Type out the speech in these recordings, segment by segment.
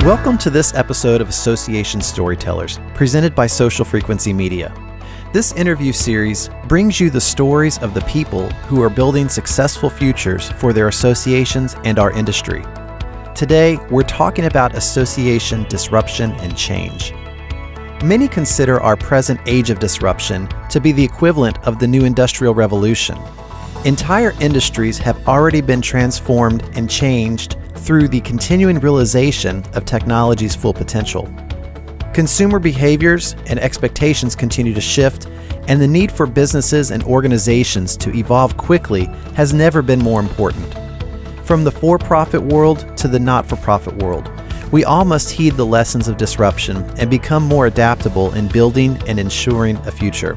Welcome to this episode of Association Storytellers, presented by Social Frequency Media. This interview series brings you the stories of the people who are building successful futures for their associations and our industry. Today, we're talking about association disruption and change. Many consider our present age of disruption to be the equivalent of the new industrial revolution. Entire industries have already been transformed and changed through the continuing realization of technology's full potential. Consumer behaviors and expectations continue to shift, and the need for businesses and organizations to evolve quickly has never been more important. From the for-profit world to the not-for-profit world, we all must heed the lessons of disruption and become more adaptable in building and ensuring a future.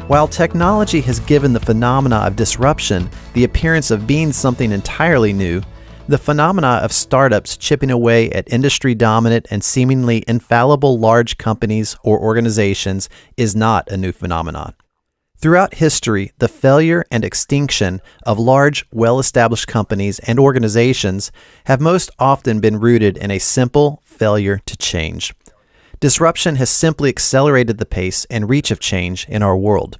While technology has given the phenomena of disruption the appearance of being something entirely new, the phenomena of startups chipping away at industry-dominant and seemingly infallible large companies or organizations is not a new phenomenon. Throughout history, the failure and extinction of large, well-established companies and organizations have most often been rooted in a simple failure to change. Disruption has simply accelerated the pace and reach of change in our world.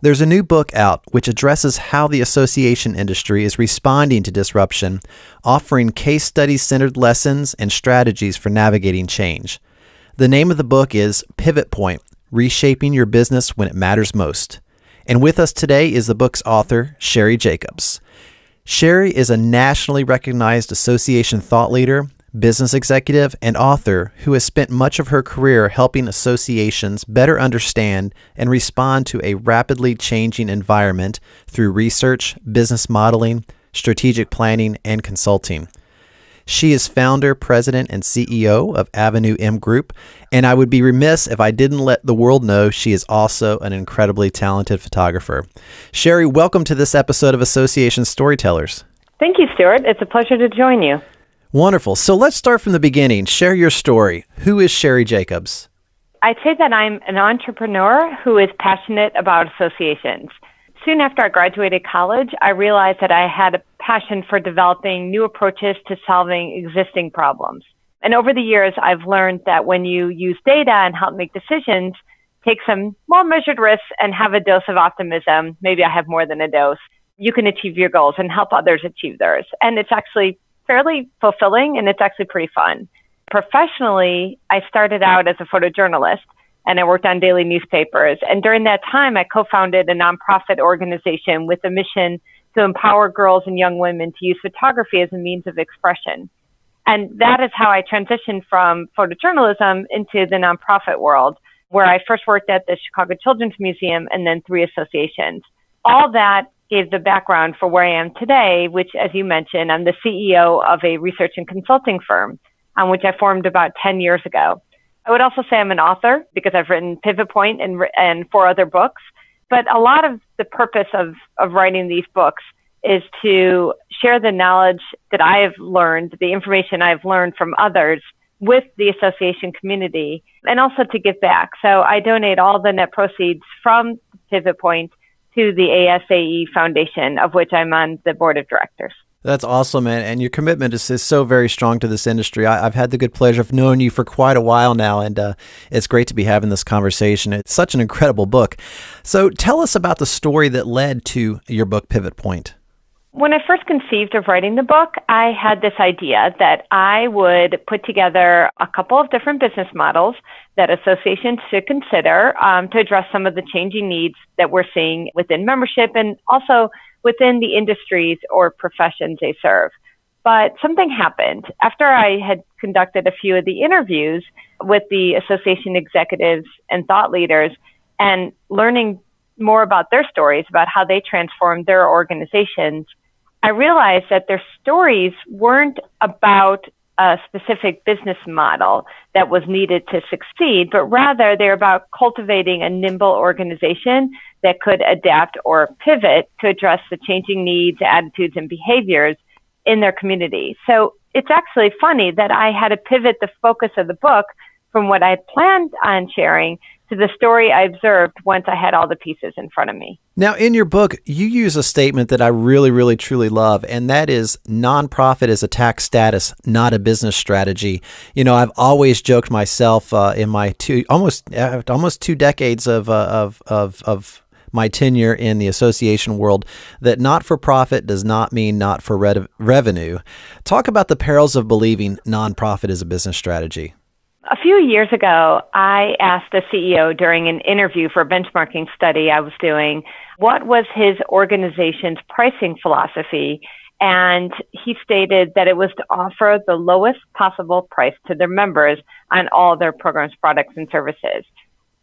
There's a new book out which addresses how the association industry is responding to disruption, offering case study-centered lessons and strategies for navigating change. The name of the book is Pivot Point: Reshaping Your Business When It Matters Most. And with us today is the book's author, Sheri Jacobs. Sheri is a nationally recognized association thought leader, business executive, and author who has spent much of her career helping associations better understand and respond to a rapidly changing environment through research, business modeling, strategic planning, and consulting. She is founder, president, and CEO of Avenue M Group, and I would be remiss if I didn't let the world know she is also an incredibly talented photographer. Sheri, welcome to this episode of Association Storytellers. Thank you, Stuart. It's a pleasure to join you. Wonderful. So let's start from the beginning. Share your story. Who is Sheri Jacobs? I'd say that I'm an entrepreneur who is passionate about associations. Soon after I graduated college, I realized that I had a passion for developing new approaches to solving existing problems. And over the years, I've learned that when you use data and help make decisions, take some more measured risks and have a dose of optimism, maybe I have more than a dose, you can achieve your goals and help others achieve theirs. And it's actually fairly fulfilling, and it's actually pretty fun. Professionally, I started out as a photojournalist, and I worked on daily newspapers. And during that time, I co-founded a nonprofit organization with a mission to empower girls and young women to use photography as a means of expression. And that is how I transitioned from photojournalism into the nonprofit world, where I first worked at the Chicago Children's Museum and then 3 associations. All that gave the background for where I am today, which, as you mentioned, I'm the CEO of a research and consulting firm, which I formed about 10 years ago. I would also say I'm an author because I've written Pivot Point and 4 other books. But a lot of the purpose of writing these books is to share the knowledge that I have learned, the information I've learned from others with the association community, and also to give back. So I donate all the net proceeds from Pivot Point to the ASAE Foundation, of which I'm on the board of directors. That's awesome, and your commitment is so very strong to this industry. I've had the good pleasure of knowing you for quite a while now, and it's great to be having this conversation. It's such an incredible book. So tell us about the story that led to your book, Pivot Point. When I first conceived of writing the book, I had this idea that I would put together a couple of different business models that associations should consider to address some of the changing needs that we're seeing within membership and also within the industries or professions they serve. But something happened. After I had conducted a few of the interviews with the association executives and thought leaders and learning more about their stories, about how they transformed their organizations, I realized that their stories weren't about a specific business model that was needed to succeed, but rather they're about cultivating a nimble organization that could adapt or pivot to address the changing needs, attitudes, and behaviors in their community. So it's actually funny that I had to pivot the focus of the book from what I had planned on sharing to the story I observed once I had all the pieces in front of me. Now, in your book, you use a statement that I really, really, truly love, and that is nonprofit is a tax status, not a business strategy. You know, I've always joked myself in my almost 2 decades of my tenure in the association world that not-for-profit does not mean not for revenue. Talk about the perils of believing nonprofit is a business strategy. A few years ago, I asked a CEO during an interview for a benchmarking study I was doing, what was his organization's pricing philosophy? And he stated that it was to offer the lowest possible price to their members on all their programs, products, and services.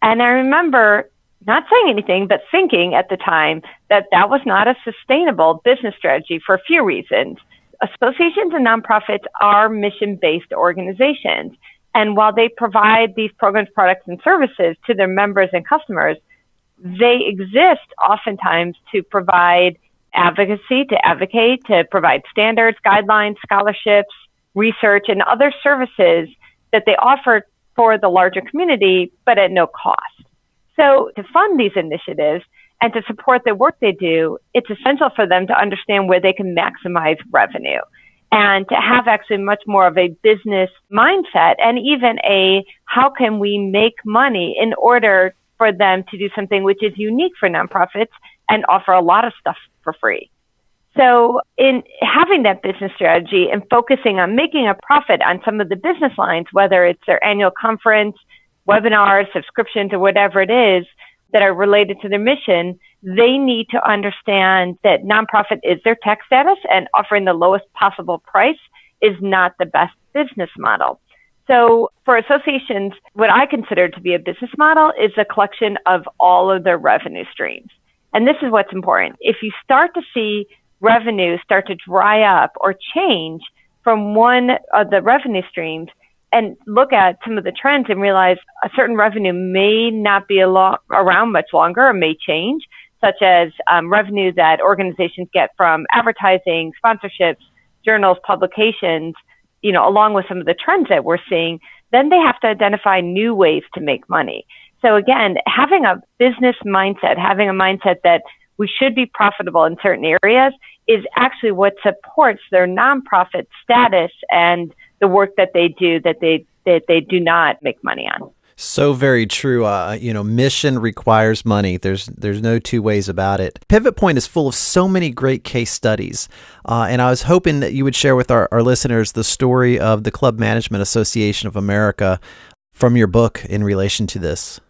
And I remember not saying anything, but thinking at the time that that was not a sustainable business strategy for a few reasons. Associations and nonprofits are mission-based organizations. And while they provide these programs, products, and services to their members and customers, they exist oftentimes to provide advocacy, to advocate, to provide standards, guidelines, scholarships, research, and other services that they offer for the larger community, but at no cost. So to fund these initiatives and to support the work they do, it's essential for them to understand where they can maximize revenue and to have actually much more of a business mindset and even a how can we make money in order for them to do something which is unique for nonprofits and offer a lot of stuff for free. So in having that business strategy and focusing on making a profit on some of the business lines, whether it's their annual conference, webinars, subscriptions, or whatever it is that are related to their mission, they need to understand that nonprofit is their tax status and offering the lowest possible price is not the best business model. So for associations, what I consider to be a business model is a collection of all of their revenue streams. And this is what's important. If you start to see revenue start to dry up or change from one of the revenue streams, and look at some of the trends and realize a certain revenue may not be around much longer or may change, such as revenue that organizations get from advertising, sponsorships, journals, publications, along with some of the trends that we're seeing, then they have to identify new ways to make money. So again, having a business mindset, having a mindset that we should be profitable in certain areas is actually what supports their nonprofit status and the work that they do that they do not make money on. So very true. Mission requires money. There's no two ways about it. Pivot Point is full of so many great case studies. And I was hoping that you would share with our listeners the story of the Club Management Association of America from your book in relation to this.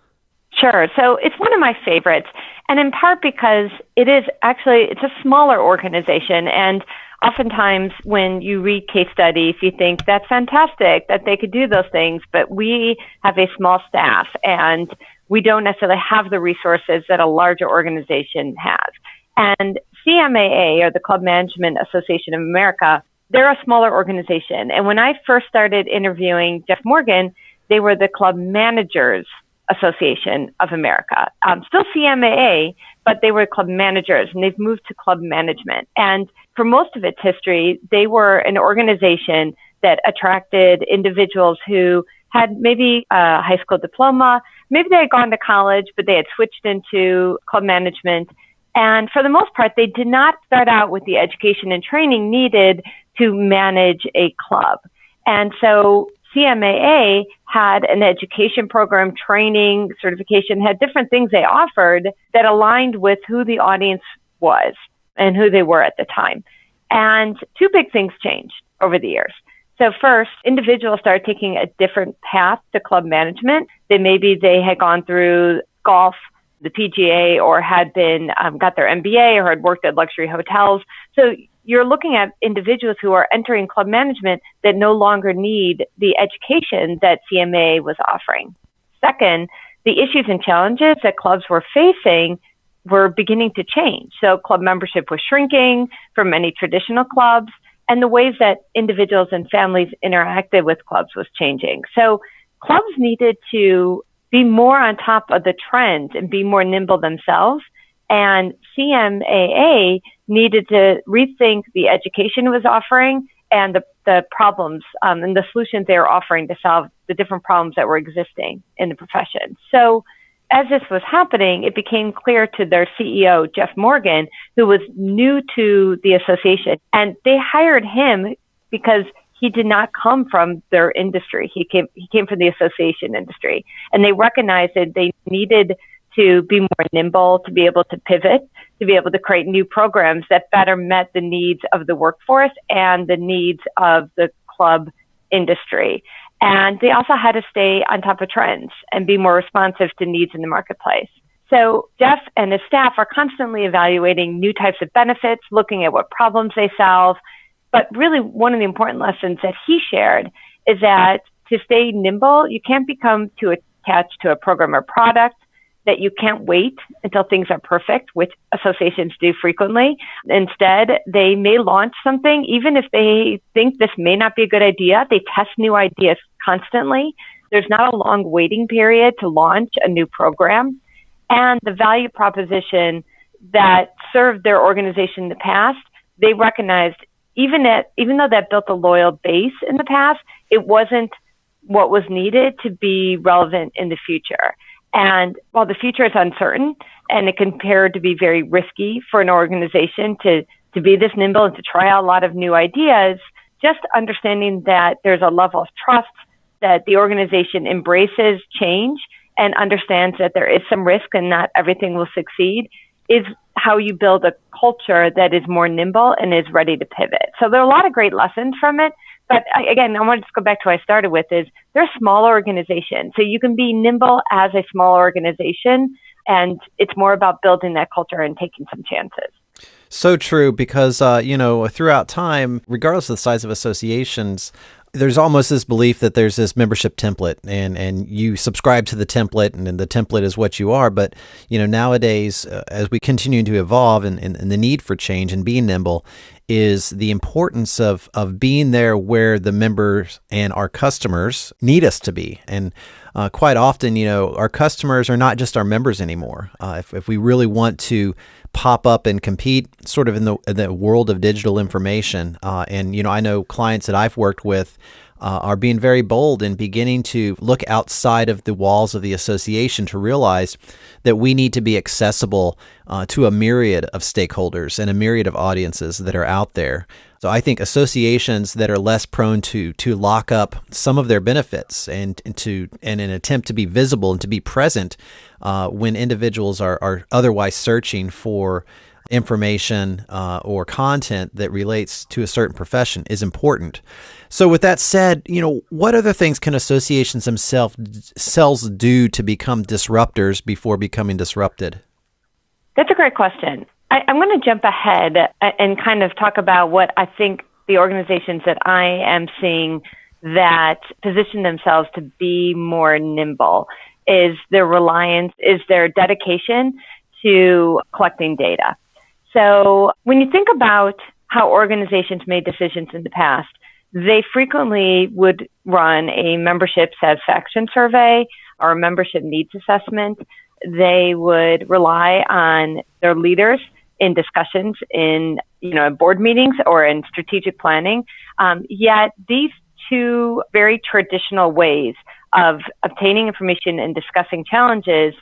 Sure. So it's one of my favorites. And in part because it's a smaller organization. And oftentimes when you read case studies, you think that's fantastic that they could do those things, but we have a small staff and we don't necessarily have the resources that a larger organization has. And CMAA, or the Club Management Association of America, they're a smaller organization. And when I first started interviewing Jeff Morgan, they were the Club Managers Association of America. Still CMAA, but they were club managers, and they've moved to club management. And for most of its history, they were an organization that attracted individuals who had maybe a high school diploma, maybe they had gone to college, but they had switched into club management. And for the most part, they did not start out with the education and training needed to manage a club. And so CMAA had an education program, training, certification, had different things they offered that aligned with who the audience was and who they were at the time. And two big things changed over the years. So first, individuals started taking a different path to club management. Maybe they had gone through golf, the PGA, or had been got their MBA or had worked at luxury hotels. So you're looking at individuals who are entering club management that no longer need the education that CMA was offering. Second, the issues and challenges that clubs were facing were beginning to change. So club membership was shrinking for many traditional clubs, and the ways that individuals and families interacted with clubs was changing. So clubs needed to be more on top of the trends and be more nimble themselves. And CMAA needed to rethink the education it was offering and the problems and the solutions they were offering to solve the different problems that were existing in the profession. So as this was happening, it became clear to their CEO, Jeff Morgan, who was new to the association. And they hired him because he did not come from their industry. He came from the association industry. And they recognized that they needed to be more nimble, to be able to pivot, to be able to create new programs that better met the needs of the workforce and the needs of the club industry. And they also had to stay on top of trends and be more responsive to needs in the marketplace. So Jeff and his staff are constantly evaluating new types of benefits, looking at what problems they solve. But really, one of the important lessons that he shared is that to stay nimble, you can't become too attached to a program or product, that you can't wait until things are perfect, which associations do frequently. Instead, they may launch something, even if they think this may not be a good idea. They test new ideas constantly. There's not a long waiting period to launch a new program. And the value proposition that served their organization in the past, they recognized even though that built a loyal base in the past, it wasn't what was needed to be relevant in the future. And while the future is uncertain and it can appear to be very risky for an organization to be this nimble and to try out a lot of new ideas, just understanding that there's a level of trust, that the organization embraces change and understands that there is some risk and not everything will succeed is how you build a culture that is more nimble and is ready to pivot. So there are a lot of great lessons from it. But again, I want to just go back to what I started with is they're a small organization. So you can be nimble as a small organization, and it's more about building that culture and taking some chances. So true, because, throughout time, regardless of the size of associations, there's almost this belief that there's this membership template and you subscribe to the template and the template is what you are. But, nowadays, as we continue to evolve and the need for change and being nimble is the importance of being there where the members and our customers need us to be. And quite often, our customers are not just our members anymore. If we really want to pop up and compete sort of in the world of digital information. And I know clients that I've worked with are being very bold and beginning to look outside of the walls of the association to realize that we need to be accessible to a myriad of stakeholders and a myriad of audiences that are out there. So I think associations that are less prone to lock up some of their benefits and an attempt to be visible and to be present when individuals are otherwise searching for information or content that relates to a certain profession is important. So with that said, what other things can associations themselves do to become disruptors before becoming disrupted? That's a great question. I'm going to jump ahead and kind of talk about what I think the organizations that I am seeing that position themselves to be more nimble is their dedication to collecting data. So when you think about how organizations made decisions in the past, they frequently would run a membership satisfaction survey or a membership needs assessment. They would rely on their leaders in discussions in board meetings or in strategic planning. Yet these two very traditional ways of obtaining information and discussing challenges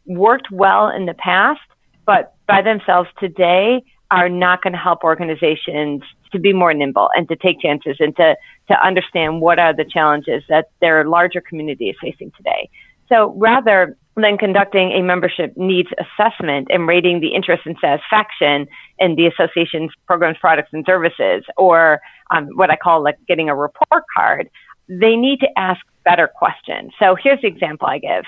worked well in the past, but by themselves today are not going to help organizations to be more nimble and to take chances and to understand what are the challenges that their larger community is facing today. So rather than conducting a membership needs assessment and rating the interest and satisfaction in the association's programs, products, and services, or what I call like getting a report card, they need to ask better questions. So here's the example I give.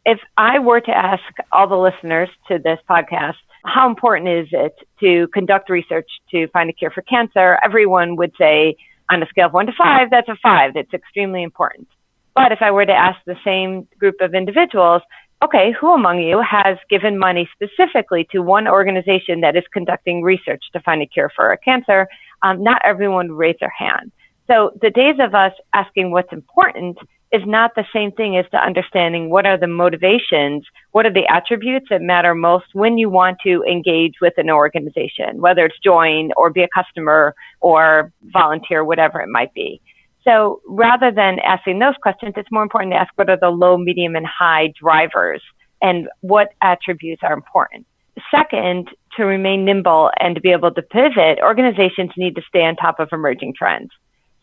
If I were to ask all the listeners to this podcast, how important is it to conduct research to find a cure for cancer? Everyone would say on a scale of 1 to 5, that's a 5. It's extremely important. But if I were to ask the same group of individuals, okay, who among you has given money specifically to one organization that is conducting research to find a cure for a cancer? Not everyone would raise their hand. So the days of us asking what's important is not the same thing as to understanding what are the motivations, what are the attributes that matter most when you want to engage with an organization, whether it's join or be a customer or volunteer, whatever it might be. So rather than asking those questions, it's more important to ask what are the low, medium, and high drivers and what attributes are important. Second, to remain nimble and to be able to pivot, organizations need to stay on top of emerging trends.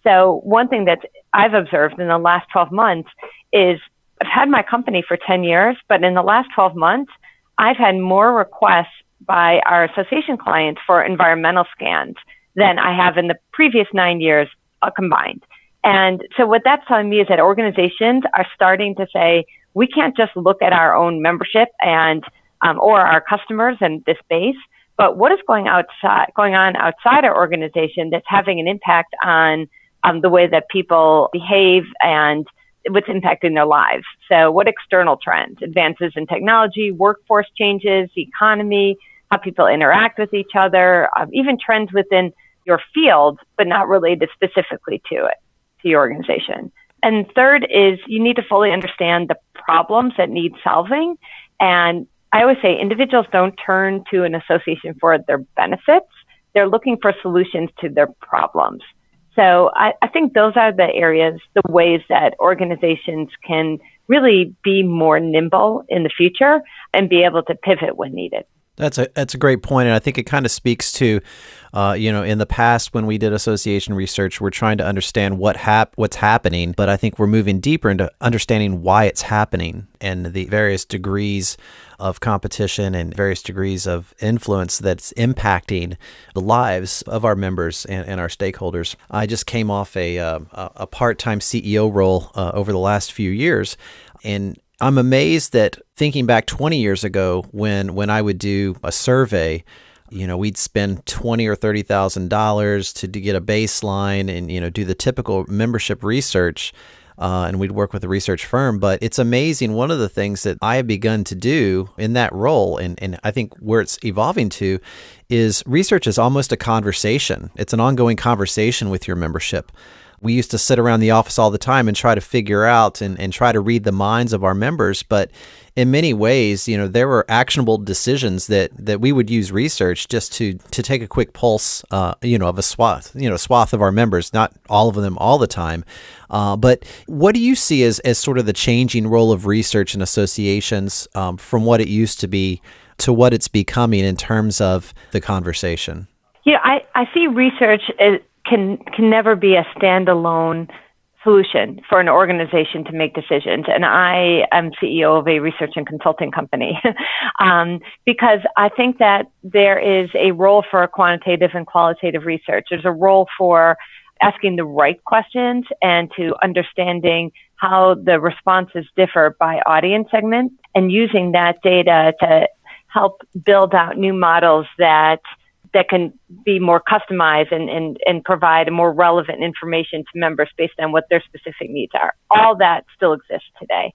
So one thing that I've observed in the last 12 months is I've had my company for 10 years, but in the last 12 months, I've had more requests by our association clients for environmental scans than I have in the previous 9 years combined. And so what that's telling me is that organizations are starting to say, we can't just look at our own membership and or our customers and this base, but what is going on outside our organization that's having an impact on the way that people behave and what's impacting their lives. So what external trends, advances in technology, workforce changes, the economy, how people interact with each other, even trends within your field, but not related specifically to it, to your organization. And third is you need to fully understand the problems that need solving. And I always say individuals don't turn to an association for their benefits. They're looking for solutions to their problems. So I think those are the areas, the ways that organizations can really be more nimble in the future and be able to pivot when needed. That's a great point, and I think it kind of speaks to, in the past when we did association research, we're trying to understand what's happening, but I think we're moving deeper into understanding why it's happening and the various degrees of competition and various degrees of influence that's impacting the lives of our members and our stakeholders. I just came off a part-time CEO role over the last few years, and I'm amazed that thinking back 20 years ago when I would do a survey, we'd spend $20,000 or $30,000 to get a baseline and, do the typical membership research, and we'd work with a research firm. But it's amazing. One of the things that I have begun to do in that role, and I think where it's evolving to, is research is almost a conversation. It's an ongoing conversation with your membership. We used to sit around the office all the time and try to figure out and try to read the minds of our members. But in many ways, there were actionable decisions that we would use research just to take a quick pulse, of a swath of our members, not all of them all the time. But what do you see as sort of the changing role of research in associations from what it used to be to what it's becoming in terms of the conversation? I see research as can never be a standalone solution for an organization to make decisions. And I am CEO of a research and consulting company because I think that there is a role for quantitative and qualitative research. There's a role for asking the right questions and to understanding how the responses differ by audience segment and using that data to help build out new models that can be more customized and provide more relevant information to members based on what their specific needs are. All that still exists today.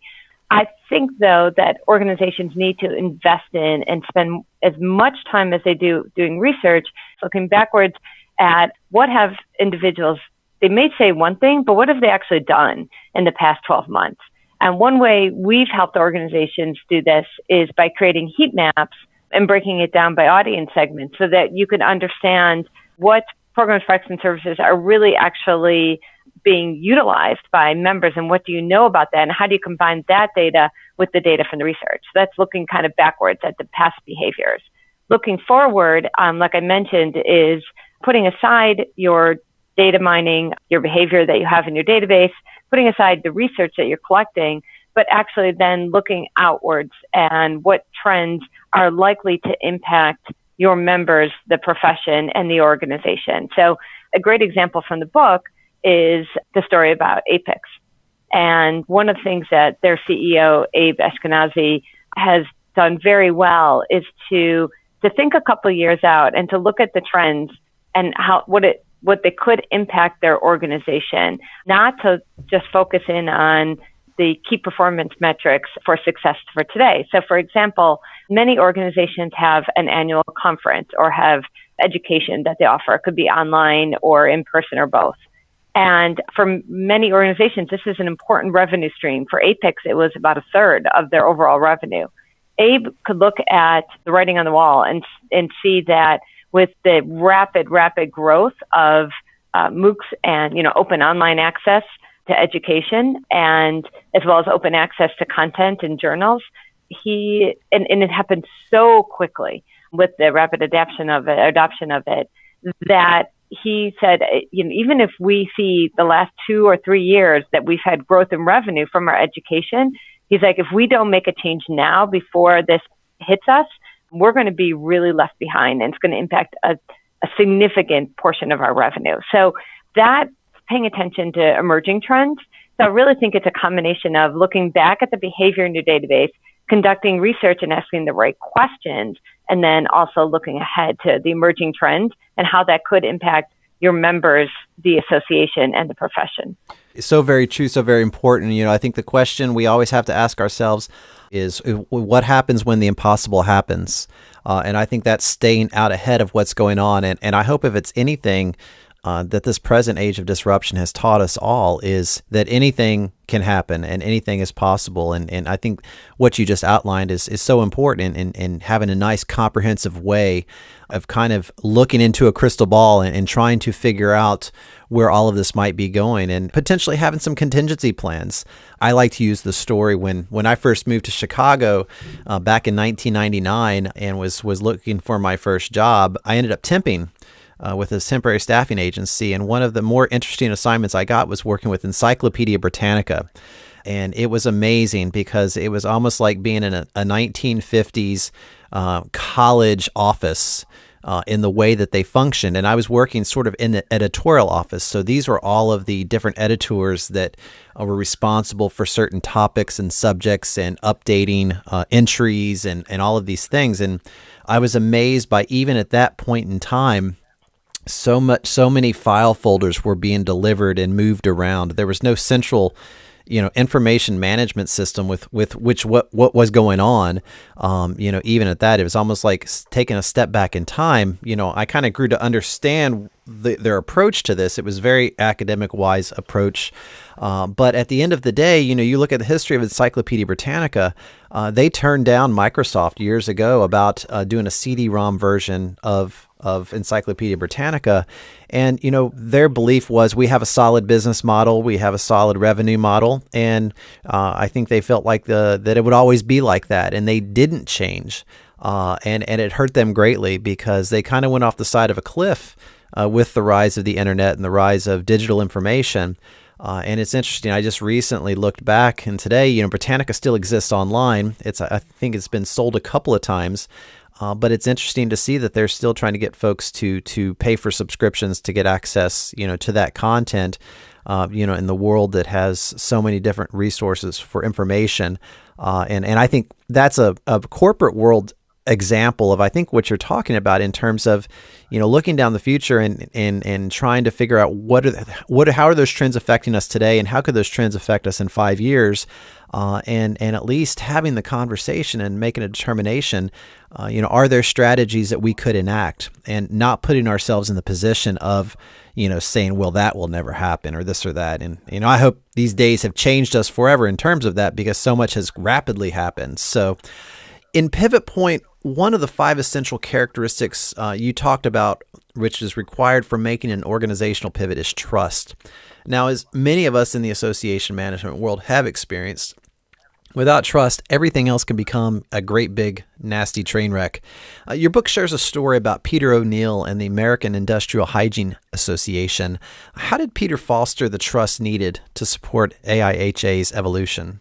I think, though, that organizations need to invest in and spend as much time as they do doing research, looking backwards at what have individuals, they may say one thing, but what have they actually done in the past 12 months? And one way we've helped organizations do this is by creating heat maps and breaking it down by audience segments so that you can understand what programs, products, and services are really actually being utilized by members and what do you know about that and how do you combine that data with the data from the research. So that's looking kind of backwards at the past behaviors. Looking forward, like I mentioned, is putting aside your data mining, your behavior that you have in your database, putting aside the research that you're collecting, but actually then looking outwards and what trends are likely to impact your members, the profession, and the organization. So a great example from the book is the story about Apex. And one of the things that their CEO, Abe Ashkenazi, has done very well is to think a couple of years out and to look at the trends and what they could impact their organization, not to just focus in on the key performance metrics for success for today. So, for example, many organizations have an annual conference or have education that they offer. It could be online or in person or both. And for many organizations, this is an important revenue stream. For Apex, it was about a third of their overall revenue. Abe could look at the writing on the wall and see that with the rapid growth of MOOCs and open online access to education and as well as open access to content and journals, and it happened so quickly with the rapid adoption of it, that he said, even if we see the last 2 or 3 years that we've had growth in revenue from our education, he's like, if we don't make a change now before this hits us, we're going to be really left behind, and it's going to impact a significant portion of our revenue. So that paying attention to emerging trends. So I really think it's a combination of looking back at the behavior in your database, conducting research and asking the right questions, and then also looking ahead to the emerging trends and how that could impact your members, the association, and the profession. So very true, so very important. I think the question we always have to ask ourselves is what happens when the impossible happens? And I think that's staying out ahead of what's going on. And I hope if it's anything that this present age of disruption has taught us all is that anything can happen and anything is possible. And I think what you just outlined is so important in having a nice comprehensive way of kind of looking into a crystal ball and trying to figure out where all of this might be going and potentially having some contingency plans. I like to use the story when I first moved to Chicago back in 1999 and was looking for my first job. I ended up temping with a temporary staffing agency. And one of the more interesting assignments I got was working with Encyclopedia Britannica. And it was amazing because it was almost like being in a 1950s college office in the way that they functioned. And I was working sort of in the editorial office. So these were all of the different editors that were responsible for certain topics and subjects and updating entries and all of these things. And I was amazed by, even at that point in time, so many file folders were being delivered and moved around. There was no central, information management system with which what was going on. Even at that, it was almost like taking a step back in time. I kind of grew to understand their approach to this. It was very academic wise approach. But at the end of the day, you look at the history of Encyclopedia Britannica, they turned down Microsoft years ago about doing a CD-ROM version of Encyclopedia Britannica. And, their belief was we have a solid business model, we have a solid revenue model. And I think they felt like that it would always be like that. And they didn't change. And it hurt them greatly because they kind of went off the side of a cliff with the rise of the internet and the rise of digital information. And it's interesting. I just recently looked back, and today, Britannica still exists online. I think it's been sold a couple of times. But it's interesting to see that they're still trying to get folks to pay for subscriptions to get access, to that content, in the world that has so many different resources for information. And I think that's a corporate world example of, I think, what you're talking about in terms of, looking down the future and trying to figure out how are those trends affecting us today, and how could those trends affect us in 5 years, and at least having the conversation and making a determination. Are there strategies that we could enact, and not putting ourselves in the position of, saying, well, that will never happen, or this or that. And, I hope these days have changed us forever in terms of that, because so much has rapidly happened. So in Pivot Point, one of the 5 essential characteristics you talked about, which is required for making an organizational pivot, is trust. Now, as many of us in the association management world have experienced, without trust, everything else can become a great big nasty train wreck. Your book shares a story about Peter O'Neill and the American Industrial Hygiene Association. How did Peter foster the trust needed to support AIHA's evolution?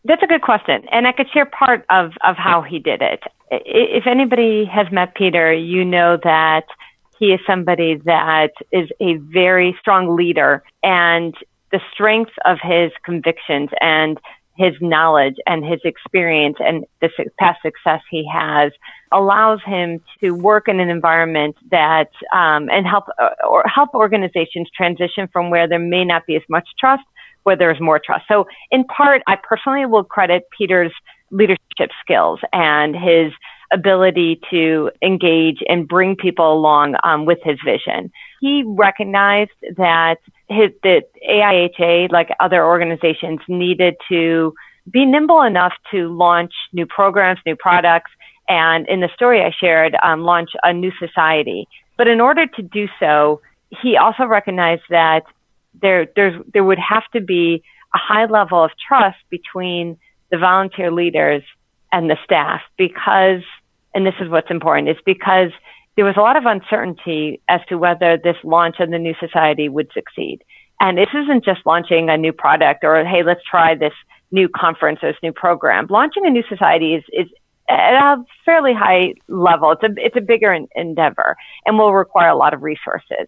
That's a good question. And I could share part of how he did it. If anybody has met Peter, you know that he is somebody that is a very strong leader, and the strength of his convictions and his knowledge and his experience and the past success he has allows him to work in an environment that and help organizations transition from where there may not be as much trust, where there's more trust. So in part, I personally will credit Peter's leadership skills and his ability to engage and bring people along with his vision. He recognized that that AIHA, like other organizations, needed to be nimble enough to launch new programs, new products, and in the story I shared, launch a new society. But in order to do so, he also recognized that there would have to be a high level of trust between the volunteer leaders and the staff because, and this is what's important, is because there was a lot of uncertainty as to whether this launch of the new society would succeed. And this isn't just launching a new product or, hey, let's try this new conference or this new program. Launching a new society is at a fairly high level. It's a bigger endeavor and will require a lot of resources.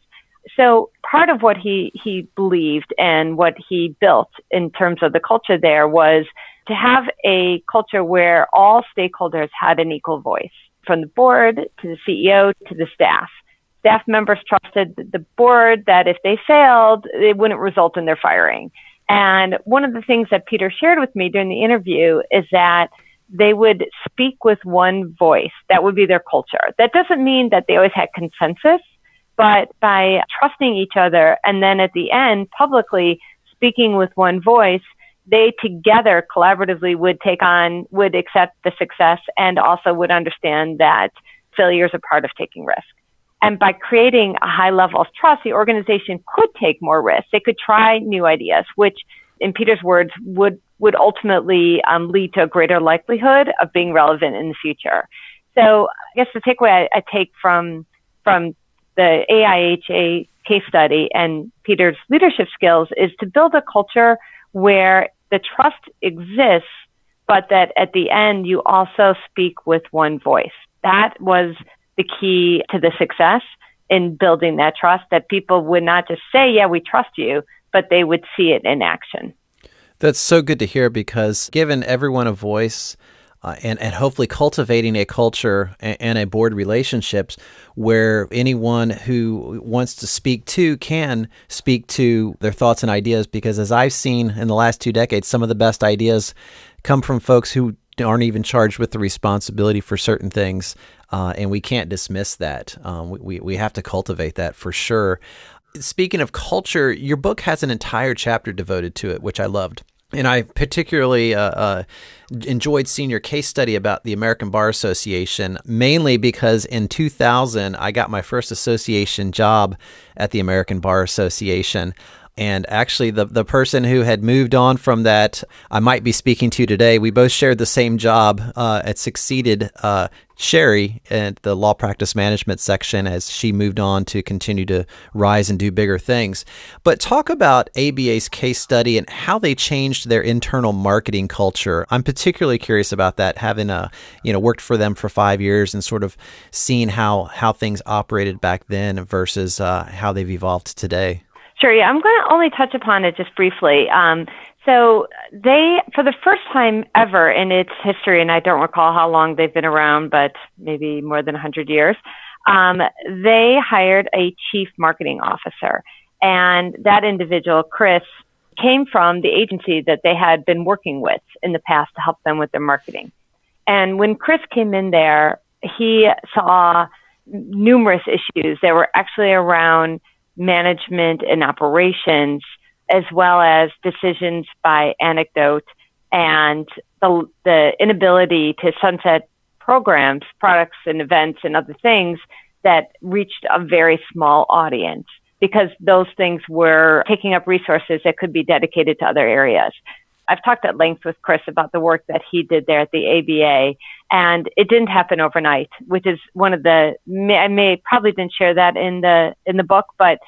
So part of what he believed and what he built in terms of the culture there was to have a culture where all stakeholders had an equal voice, from the board to the CEO to the staff. Staff members trusted the board that if they failed, it wouldn't result in their firing. And one of the things that Peter shared with me during the interview is that they would speak with one voice. That would be their culture. That doesn't mean that they always had consensus, but by trusting each other and then at the end publicly speaking with one voice, they together collaboratively would accept the success and also would understand that failure is a part of taking risk. And by creating a high level of trust, the organization could take more risks. They could try new ideas, which in Peter's words would ultimately lead to a greater likelihood of being relevant in the future. So I guess the takeaway I take from the AIHA case study and Peter's leadership skills is to build a culture where the trust exists, but that at the end you also speak with one voice. That was the key to the success in building that trust, that people would not just say, yeah, we trust you, but they would see it in action. That's so good to hear, because giving everyone a voice and hopefully cultivating a culture and a board relationships where anyone who wants to speak to can speak to their thoughts and ideas, because as I've seen in the last 2 decades, some of the best ideas come from folks who aren't even charged with the responsibility for certain things, and we can't dismiss that. We have to cultivate that for sure. Speaking of culture, your book has an entire chapter devoted to it, which I loved. And I particularly enjoyed seeing your case study about the American Bar Association, mainly because in 2000, I got my first association job at the American Bar Association. And actually, the person who had moved on from that, I might be speaking to today, we both shared the same job. It succeeded Sheri at the law practice management section as she moved on to continue to rise and do bigger things. But talk about ABA's case study and how they changed their internal marketing culture. I'm particularly curious about that, having worked for them for 5 years and sort of seeing how things operated back then versus how they've evolved today. Sure. Yeah, I'm going to only touch upon it just briefly. So they, for the first time ever in its history, and I don't recall how long they've been around, but maybe more than 100 years, they hired a chief marketing officer. And that individual, Chris, came from the agency that they had been working with in the past to help them with their marketing. And when Chris came in there, he saw numerous issues that were actually around management and operations, as well as decisions by anecdote and the inability to sunset programs, products and events and other things that reached a very small audience, because those things were taking up resources that could be dedicated to other areas. I've talked at length with Chris about the work that he did there at the ABA, and it didn't happen overnight, which is one of the, probably didn't share that in the book, but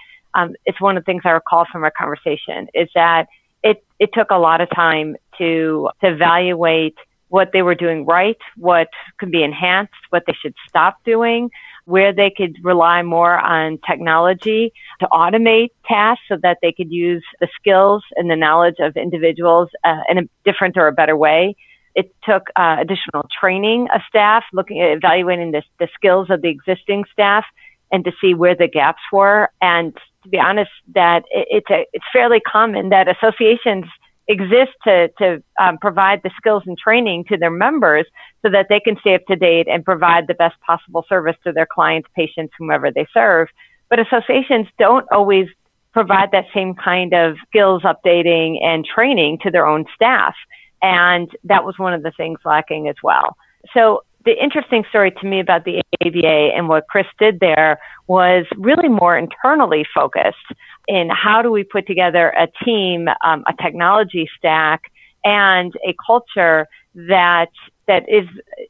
it's one of the things I recall from our conversation is that it took a lot of time to evaluate what they were doing right, what could be enhanced, what they should stop doing, where they could rely more on technology to automate tasks so that they could use the skills and the knowledge of individuals in a different or a better way. It took additional training of staff, looking at evaluating the skills of the existing staff and to see where the gaps were. And to be honest, that it's fairly common that associations exist to provide the skills and training to their members so that they can stay up to date and provide the best possible service to their clients, patients, whomever they serve. But associations don't always provide that same kind of skills updating and training to their own staff. And that was one of the things lacking as well. So the interesting story to me about the ABA and what Chris did there was really more internally focused in how do we put together a team, a technology stack, and a culture that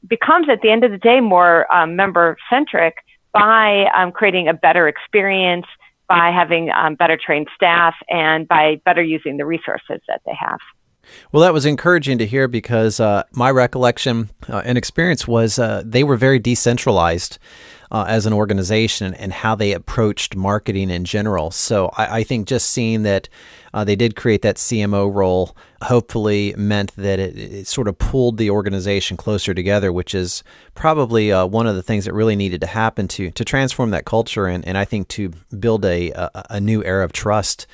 becomes at the end of the day more member centric by creating a better experience, by having better trained staff, and by better using the resources that they have. Well, that was encouraging to hear because my recollection and experience was they were very decentralized as an organization and how they approached marketing in general. So I think just seeing that they did create that CMO role hopefully meant that it sort of pulled the organization closer together, which is probably one of the things that really needed to happen to transform that culture and I think to build a new era of trust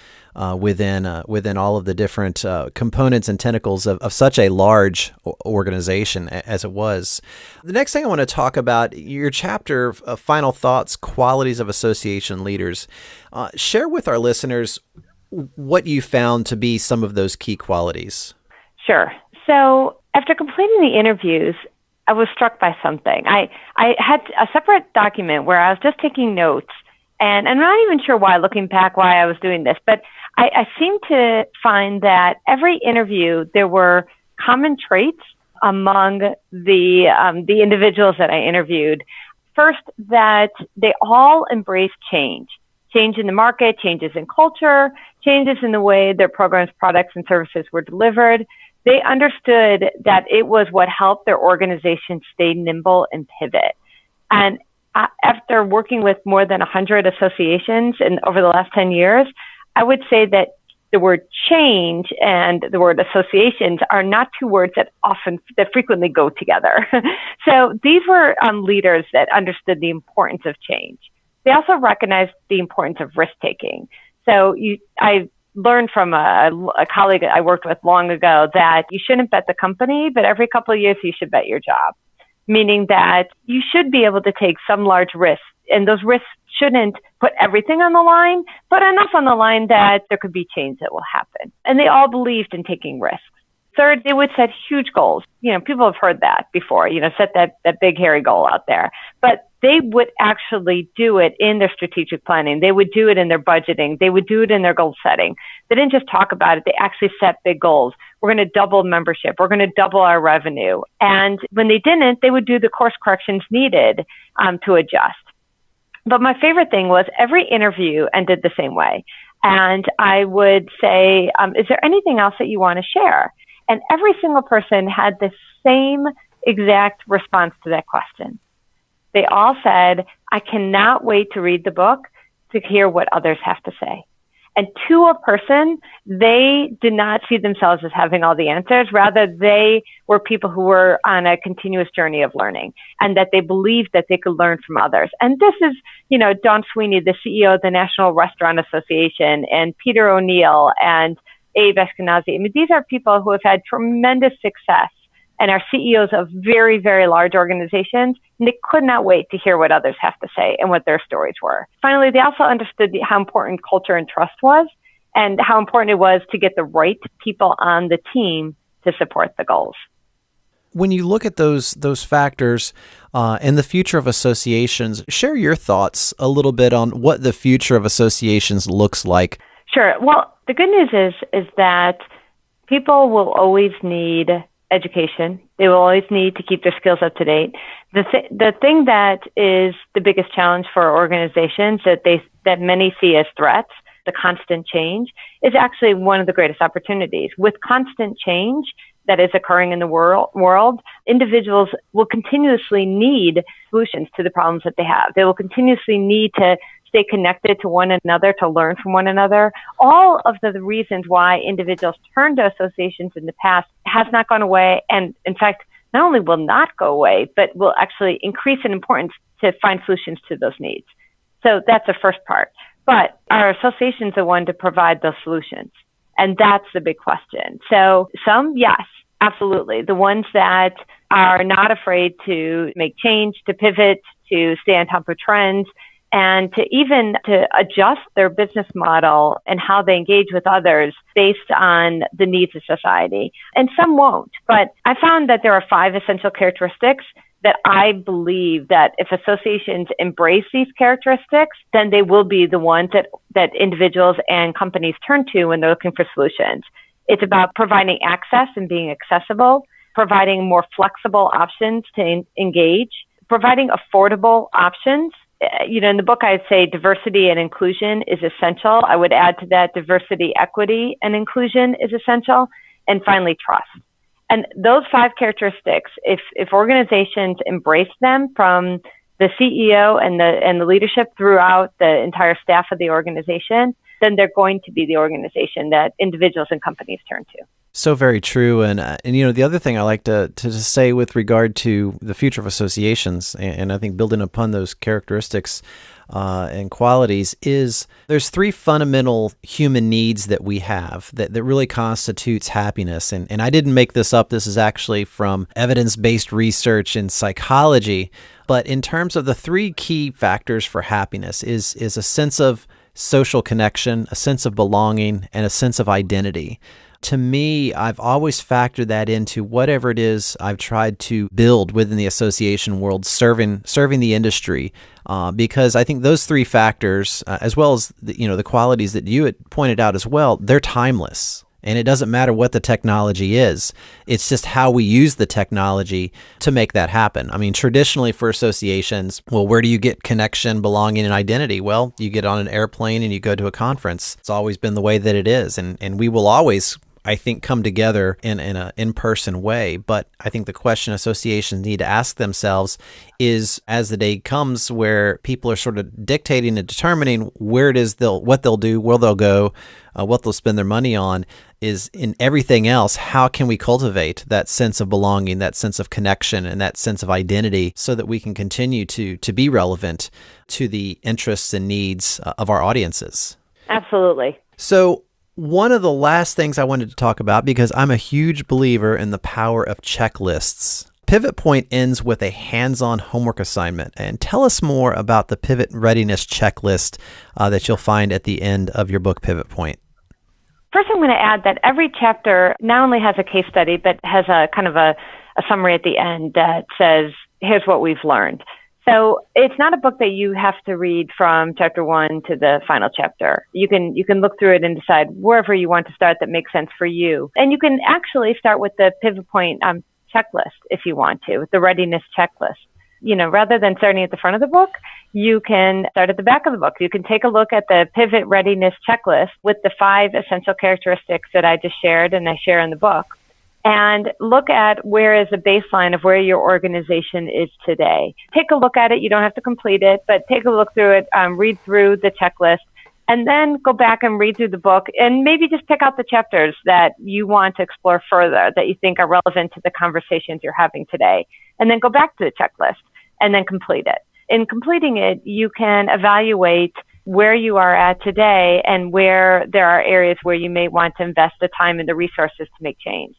within all of the different components and tentacles of such a large organization as it was. The next thing I want to talk about, your chapter, Final Thoughts, Qualities of Association Leaders. Share with our listeners what you found to be some of those key qualities. Sure. So after completing the interviews, I was struck by something. I had a separate document where I was just taking notes, and I'm not even sure why, looking back, why I was doing this, but I seem to find that every interview there were common traits among the individuals that I interviewed. First, that they all embraced change in the market, changes in culture, changes in the way their programs, products, and services were delivered. They understood that it was what helped their organization stay nimble and pivot. And after working with more than 100 associations over the last 10 years, I would say that the word change and the word associations are not two words that frequently go together. So these were leaders that understood the importance of change. They also recognized the importance of risk-taking. So I learned from a colleague I worked with long ago that you shouldn't bet the company, but every couple of years you should bet your job, meaning that you should be able to take some large risks, and those risks shouldn't put everything on the line, but enough on the line that there could be change that will happen. And they all believed in taking risks. Third, they would set huge goals. People have heard that before, set that big hairy goal out there. But they would actually do it in their strategic planning. They would do it in their budgeting. They would do it in their goal setting. They didn't just talk about it. They actually set big goals. We're going to double membership. We're going to double our revenue. And when they didn't, they would do the course corrections needed to adjust. But my favorite thing was every interview ended the same way. And I would say, is there anything else that you want to share? And every single person had the same exact response to that question. They all said, I cannot wait to read the book to hear what others have to say. And to a person, they did not see themselves as having all the answers. Rather, they were people who were on a continuous journey of learning and that they believed that they could learn from others. And this is, Don Sweeney, the CEO of the National Restaurant Association, and Peter O'Neill and Abe Eskenazi. These are people who have had tremendous success and are CEOs of very, very large organizations, and they could not wait to hear what others have to say and what their stories were. Finally, they also understood how important culture and trust was and how important it was to get the right people on the team to support the goals. When you look at those factors and the future of associations, share your thoughts a little bit on what the future of associations looks like. Sure. Well, the good news is that people will always need education. They will always need to keep their skills up to date. The thing that is the biggest challenge for organizations that many see as threats, the constant change, is actually one of the greatest opportunities. With constant change that is occurring in the world, individuals will continuously need solutions to the problems that they have. They will continuously need to stay connected to one another, to learn from one another. All of the reasons why individuals turn to associations in the past has not gone away, and in fact, not only will not go away, but will actually increase in importance to find solutions to those needs. So that's the first part. But are associations the one to provide those solutions? And that's the big question. So some, yes, absolutely. The ones that are not afraid to make change, to pivot, to stay on top of trends, and to adjust their business model and how they engage with others based on the needs of society. And some won't. But I found that there are 5 essential characteristics that I believe that if associations embrace these characteristics, then they will be the ones that individuals and companies turn to when they're looking for solutions. It's about providing access and being accessible, providing more flexible options to engage, providing affordable options. In the book, I'd say diversity and inclusion is essential. I would add to that diversity, equity, and inclusion is essential. And finally, trust. And those 5 characteristics, if organizations embrace them from the CEO and the leadership throughout the entire staff of the organization, then they're going to be the organization that individuals and companies turn to. So very true. And the other thing I like to say with regard to the future of associations, and I think building upon those characteristics and qualities, is there's 3 fundamental human needs that we have that really constitutes happiness. And I didn't make this up. This is actually from evidence-based research in psychology. But in terms of the 3 key factors for happiness is a sense of social connection, a sense of belonging, and a sense of identity. To me, I've always factored that into whatever it is I've tried to build within the association world, serving the industry, because I think those 3 factors, as well as the qualities that you had pointed out as well, they're timeless. And it doesn't matter what the technology is. It's just how we use the technology to make that happen. I mean, traditionally for associations, well, where do you get connection, belonging, and identity? Well, you get on an airplane and you go to a conference. It's always been the way that it is. And we will always, I think, come together in an in-person way. But I think the question associations need to ask themselves is, as the day comes where people are sort of dictating and determining where it is what they'll do, where they'll go, what they'll spend their money on, is in everything else, how can we cultivate that sense of belonging, that sense of connection, and that sense of identity so that we can continue to be relevant to the interests and needs of our audiences? Absolutely. So one of the last things I wanted to talk about, because I'm a huge believer in the power of checklists. Pivot Point ends with a hands-on homework assignment. And tell us more about the Pivot Readiness Checklist that you'll find at the end of your book, Pivot Point. First, I'm going to add that every chapter not only has a case study, but has a kind of a summary at the end that says, here's what we've learned. So it's not a book that you have to read from chapter 1 to the final chapter. You can look through it and decide wherever you want to start that makes sense for you. And you can actually start with the Pivot Point checklist if you want to, with the readiness checklist. Rather than starting at the front of the book, you can start at the back of the book. You can take a look at the Pivot Readiness Checklist with the 5 essential characteristics that I just shared and I share in the book, and look at where is the baseline of where your organization is today. Take a look at it. You don't have to complete it, but take a look through it, read through the checklist, and then go back and read through the book and maybe just pick out the chapters that you want to explore further, that you think are relevant to the conversations you're having today. And then go back to the checklist and then complete it. In completing it, you can evaluate where you are at today and where there are areas where you may want to invest the time and the resources to make change.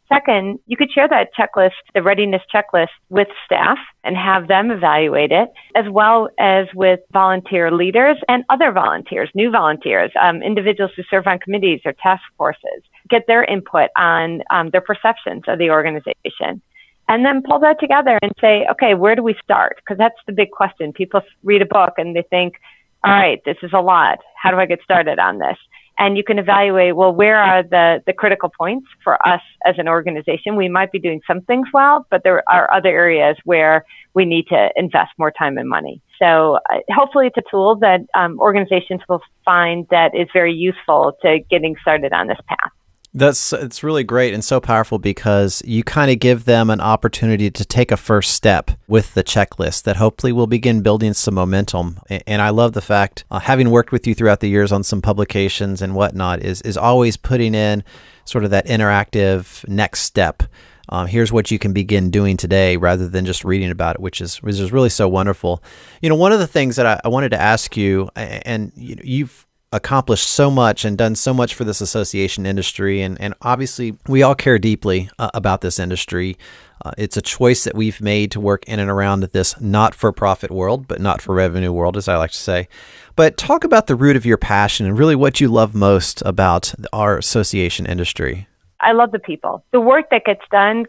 Second, you could share that checklist, the readiness checklist, with staff and have them evaluate it, as well as with volunteer leaders and other volunteers, new volunteers, individuals who serve on committees or task forces. Get their input on their perceptions of the organization. And then pull that together and say, okay, where do we start? Because that's the big question. People read a book and they think, all right, this is a lot. How do I get started on this? And you can evaluate, well, where are the critical points for us as an organization? We might be doing some things well, but there are other areas where we need to invest more time and money. So hopefully it's a tool that organizations will find that is very useful to getting started on this path. It's really great and so powerful because you kind of give them an opportunity to take a first step with the checklist that hopefully will begin building some momentum. And I love the fact, having worked with you throughout the years on some publications and whatnot, is always putting in sort of that interactive next step. Here's what you can begin doing today rather than just reading about it, which is really so wonderful. One of the things that I wanted to ask you, and you've accomplished so much and done so much for this association industry. And obviously, we all care deeply about this industry. It's a choice that we've made to work in and around this not-for-profit world, but not-for-revenue world, as I like to say. But talk about the root of your passion and really what you love most about our association industry. I love the people. The work that gets done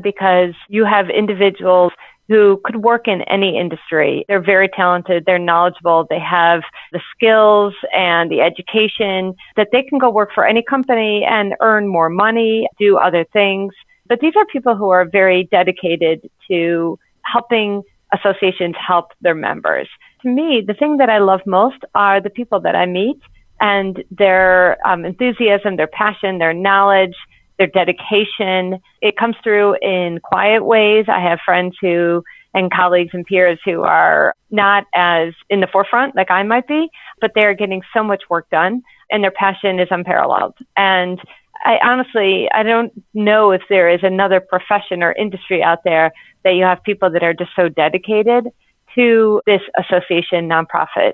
because you have individuals who could work in any industry. They're very talented, they're knowledgeable, they have the skills and the education that they can go work for any company and earn more money, do other things. But these are people who are very dedicated to helping associations help their members. To me, the thing that I love most are the people that I meet and their enthusiasm, their passion, their knowledge, their dedication. It comes through in quiet ways. I have friends and colleagues and peers who are not as in the forefront like I might be, but they're getting so much work done and their passion is unparalleled. And I don't know if there is another profession or industry out there that you have people that are just so dedicated to this association nonprofit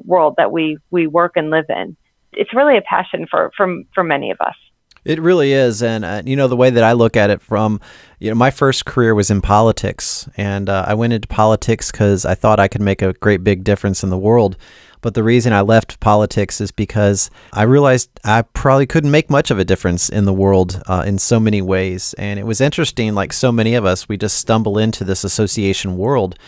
world that we work and live in. It's really a passion for many of us. It really is. And, the way that I look at it from, my first career was in politics. And I went into politics because I thought I could make a great big difference in the world. But the reason I left politics is because I realized I probably couldn't make much of a difference in the world in so many ways. And it was interesting, like so many of us, we just stumble into this association world.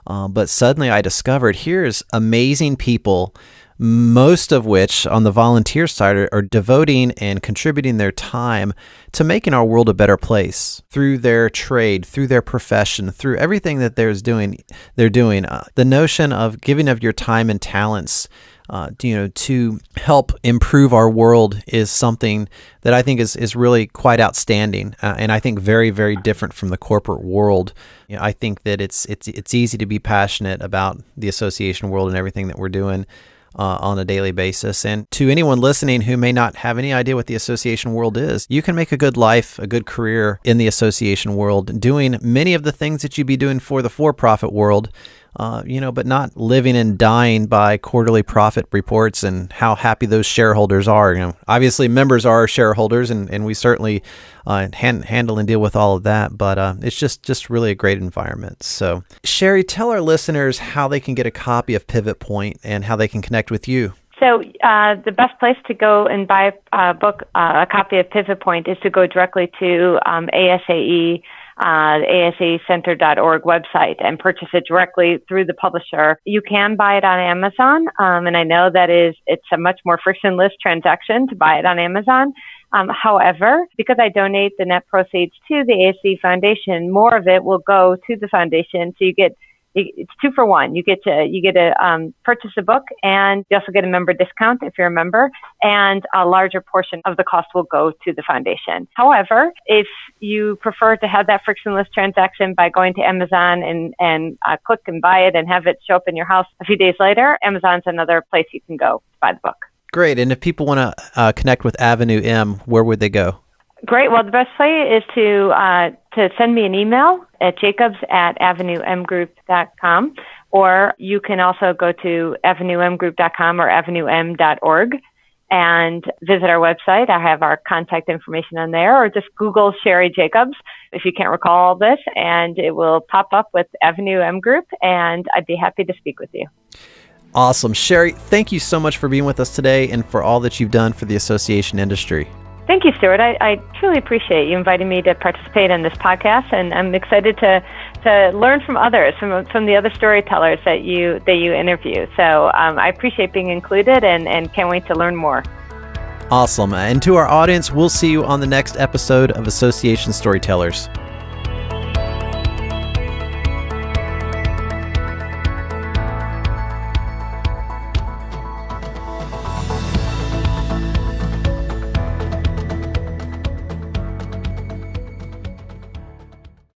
But suddenly I discovered here's amazing people, most of which on the volunteer side are devoting and contributing their time to making our world a better place through their trade, through their profession, through everything that they're doing. The notion of giving of your time and talents, to help improve our world is something that I think is really quite outstanding, and I think very, very different from the corporate world. I think that it's easy to be passionate about the association world and everything that we're doing on a daily basis. And to anyone listening who may not have any idea what the association world is, you can make a good life, a good career in the association world, doing many of the things that you'd be doing for the for-profit world, but not living and dying by quarterly profit reports and how happy those shareholders are. Obviously members are our shareholders, and we certainly handle and deal with all of that, but it's just really a great environment. So, Sheri, tell our listeners how they can get a copy of Pivot Point and how they can connect with you. So the best place to go and buy a copy of Pivot Point is to go directly to ASAE, ASAEcenter.org website and purchase it directly through the publisher. You can buy it on Amazon, and I know it's a much more frictionless transaction to buy it on Amazon. However, because I donate the net proceeds to the ASAE Foundation, more of it will go to the foundation. So it's 2 for 1. You get to purchase a book, and you also get a member discount if you're a member, and a larger portion of the cost will go to the foundation. However, if you prefer to have that frictionless transaction by going to Amazon and click and buy it and have it show up in your house a few days later, Amazon's another place you can go to buy the book. Great. And if people want to connect with Avenue M, where would they go? Great. Well, the best way is to send me an email at jacobs@avenuemgroup.com, or you can also go to avenuemgroup.com or avenuem.org and visit our website. I have our contact information on there, or just Google Sheri Jacobs if you can't recall all this, and it will pop up with Avenue M Group, and I'd be happy to speak with you. Awesome. Sheri, thank you so much for being with us today and for all that you've done for the association industry. Thank you, Stuart. I truly appreciate you inviting me to participate in this podcast, and I'm excited to learn from others, from the other storytellers that you interview. So I appreciate being included and can't wait to learn more. Awesome. And to our audience, we'll see you on the next episode of Association Storytellers.